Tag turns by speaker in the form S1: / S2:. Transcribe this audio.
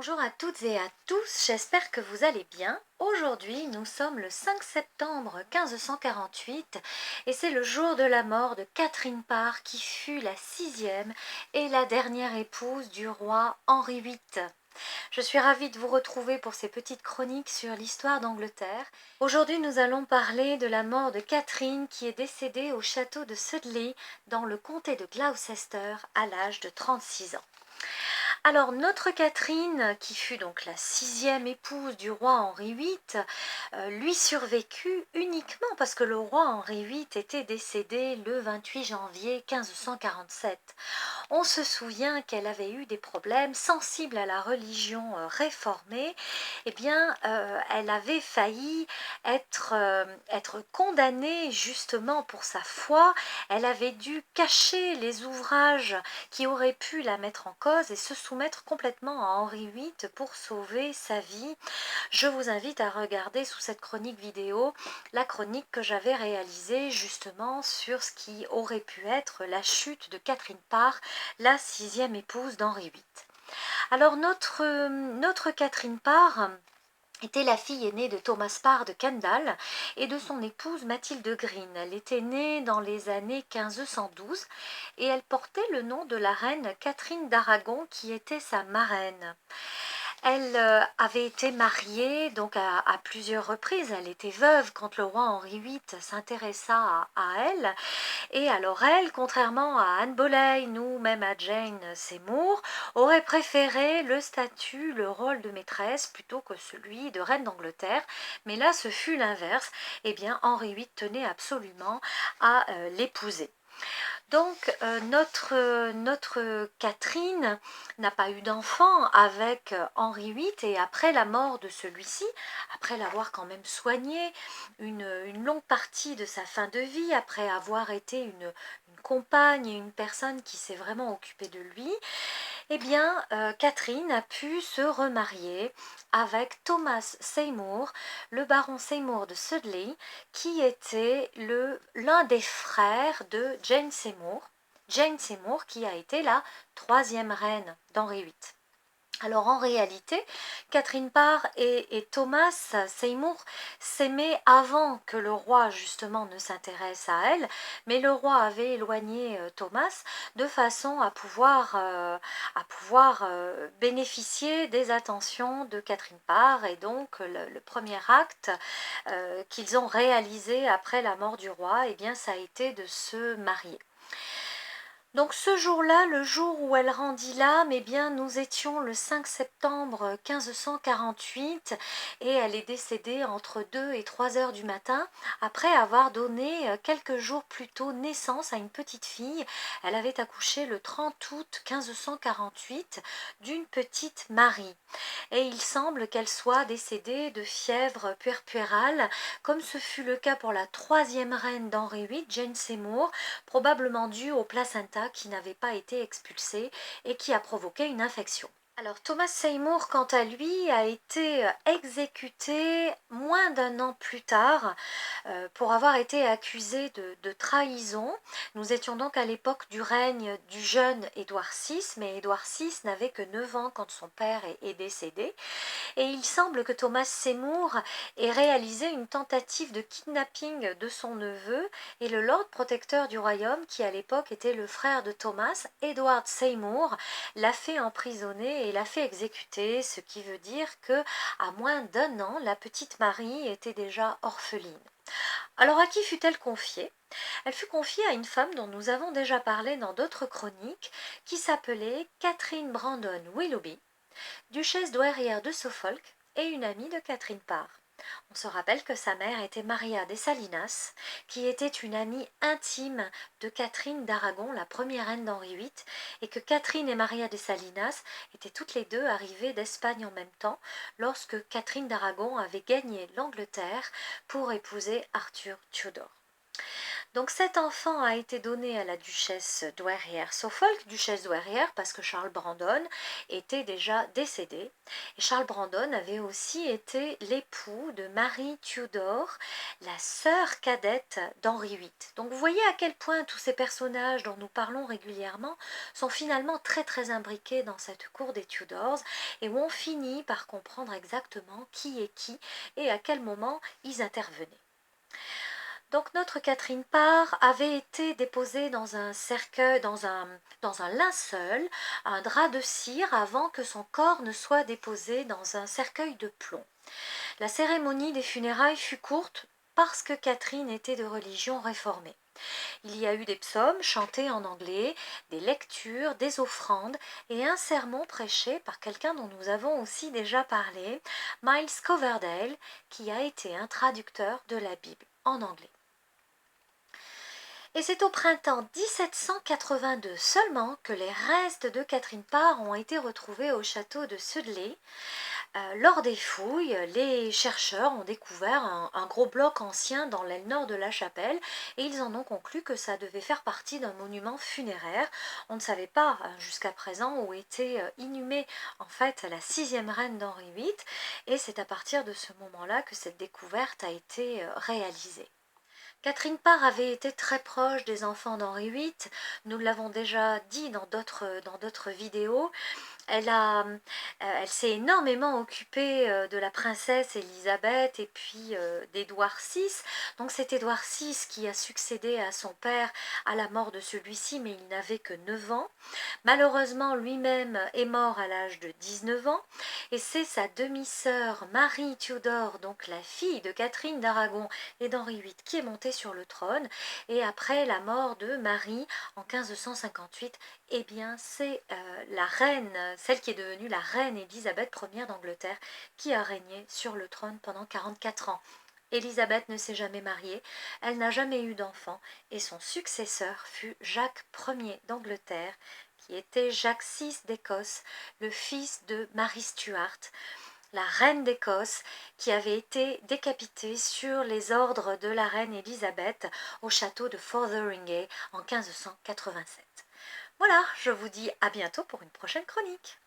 S1: Bonjour à toutes et à tous, j'espère que vous allez bien. Aujourd'hui, nous sommes le 5 septembre 1548 et c'est le jour de la mort de Catherine Parr qui fut la sixième et la dernière épouse du roi Henri VIII. Je suis ravie de vous retrouver pour ces petites chroniques sur l'histoire d'Angleterre. Aujourd'hui, nous allons parler de la mort de Catherine qui est décédée au château de Sudley dans le comté de Gloucester à l'âge de 36 ans. Alors notre Catherine, qui fut donc la sixième épouse du roi Henri VIII, lui survécut uniquement parce que le roi Henri VIII était décédé le 28 janvier 1547. On se souvient qu'elle avait eu des problèmes sensibles à la religion réformée. Eh bien, elle avait failli être condamnée justement pour sa foi. Elle avait dû cacher les ouvrages qui auraient pu la mettre en cause et se soumettre complètement à Henri VIII pour sauver sa vie. Je vous invite à regarder sous cette chronique vidéo la chronique que j'avais réalisée justement sur ce qui aurait pu être la chute de Catherine Parr, la sixième épouse d'Henri VIII. Alors notre Catherine Parr était la fille aînée de Thomas Parr de Kendal et de son épouse Mathilde Green. Elle était née dans les années 1512 et elle portait le nom de la reine Catherine d'Aragon qui était sa marraine. Elle avait été mariée donc à plusieurs reprises. Elle était veuve quand le roi Henri VIII s'intéressa à elle. Et alors elle, contrairement à Anne Boleyn ou même à Jane Seymour, aurait préféré le statut, le rôle de maîtresse plutôt que celui de reine d'Angleterre. Mais là, ce fut l'inverse. Eh bien, Henri VIII tenait absolument à l'épouser. Donc notre Catherine n'a pas eu d'enfant avec Henri VIII et après la mort de celui-ci, après l'avoir quand même soigné une longue partie de sa fin de vie, après avoir été une compagne et une personne qui s'est vraiment occupée de lui, eh bien, Catherine a pu se remarier avec Thomas Seymour, le baron Seymour de Sudley, qui était l'un des frères de Jane Seymour. Jane Seymour qui a été la troisième reine d'Henri VIII. Alors en réalité, Catherine Parr et Thomas Seymour s'aimaient avant que le roi justement ne s'intéresse à elle, mais le roi avait éloigné Thomas de façon à pouvoir bénéficier des attentions de Catherine Parr et donc le premier acte qu'ils ont réalisé après la mort du roi, eh bien ça a été de se marier. Donc ce jour-là, le jour où elle rendit l'âme, eh bien nous étions le 5 septembre 1548 et elle est décédée entre 2 et 3 heures du matin après avoir donné quelques jours plus tôt naissance à une petite fille. Elle avait accouché le 30 août 1548 d'une petite Marie. Et il semble qu'elle soit décédée de fièvre puerpérale, comme ce fut le cas pour la troisième reine d'Henri VIII, Jane Seymour, probablement due au placenta qui n'avait pas été expulsé et qui a provoqué une infection. Alors Thomas Seymour, quant à lui, a été exécuté moins d'un an plus tard pour avoir été accusé de trahison. Nous étions donc à l'époque du règne du jeune Édouard VI, mais Édouard VI n'avait que 9 ans quand son père est décédé. Et il semble que Thomas Seymour ait réalisé une tentative de kidnapping de son neveu et le Lord protecteur du royaume, qui à l'époque était le frère de Thomas, Edward Seymour, l'a fait emprisonner et l'a fait exécuter, ce qui veut dire que à moins d'un an, la petite Marie était déjà orpheline. Alors à qui fut-elle confiée? Elle fut confiée à une femme dont nous avons déjà parlé dans d'autres chroniques, qui s'appelait Catherine Brandon Willoughby, duchesse douairière de Suffolk et une amie de Catherine Parr. On se rappelle que sa mère était Maria de Salinas, qui était une amie intime de Catherine d'Aragon, la première reine d'Henri VIII, et que Catherine et Maria de Salinas étaient toutes les deux arrivées d'Espagne en même temps, lorsque Catherine d'Aragon avait gagné l'Angleterre pour épouser Arthur Tudor. Donc cet enfant a été donné à la duchesse douairière Suffolk, duchesse douairière parce que Charles Brandon était déjà décédé. Et Charles Brandon avait aussi été l'époux de Marie Tudor, la sœur cadette d'Henri VIII. Donc vous voyez à quel point tous ces personnages dont nous parlons régulièrement sont finalement très très imbriqués dans cette cour des Tudors et où on finit par comprendre exactement qui est qui et à quel moment ils intervenaient. Donc notre Catherine Parr avait été déposée dans un cercueil, dans un linceul, un drap de cire avant que son corps ne soit déposé dans un cercueil de plomb. La cérémonie des funérailles fut courte parce que Catherine était de religion réformée. Il y a eu des psaumes chantés en anglais, des lectures, des offrandes et un sermon prêché par quelqu'un dont nous avons aussi déjà parlé, Miles Coverdale, qui a été un traducteur de la Bible en anglais. Et c'est au printemps 1782 seulement que les restes de Catherine Parr ont été retrouvés au château de Sudley. Lors des fouilles, les chercheurs ont découvert un gros bloc ancien dans l'aile nord de la chapelle et ils en ont conclu que ça devait faire partie d'un monument funéraire. On ne savait pas jusqu'à présent où était inhumée en fait la sixième reine d'Henri VIII et c'est à partir de ce moment-là que cette découverte a été réalisée. Catherine Parr avait été très proche des enfants d'Henri VIII, nous l'avons déjà dit dans d'autres vidéos. Elle s'est énormément occupée de la princesse Élisabeth et puis d'Édouard VI. Donc c'est Édouard VI qui a succédé à son père à la mort de celui-ci, mais il n'avait que 9 ans. Malheureusement, lui-même est mort à l'âge de 19 ans et c'est sa demi-sœur Marie Tudor, donc la fille de Catherine d'Aragon et d'Henri VIII, qui est montée sur le trône. Et après la mort de Marie en 1558, eh bien c'est la reine, celle qui est devenue la reine Élisabeth Ier d'Angleterre, qui a régné sur le trône pendant 44 ans. Élisabeth ne s'est jamais mariée, elle n'a jamais eu d'enfant et son successeur fut Jacques Ier d'Angleterre, qui était Jacques VI d'Écosse, le fils de Marie Stuart, la reine d'Écosse, qui avait été décapitée sur les ordres de la reine Élisabeth au château de Fotheringhay en 1587. Voilà, je vous dis à bientôt pour une prochaine chronique.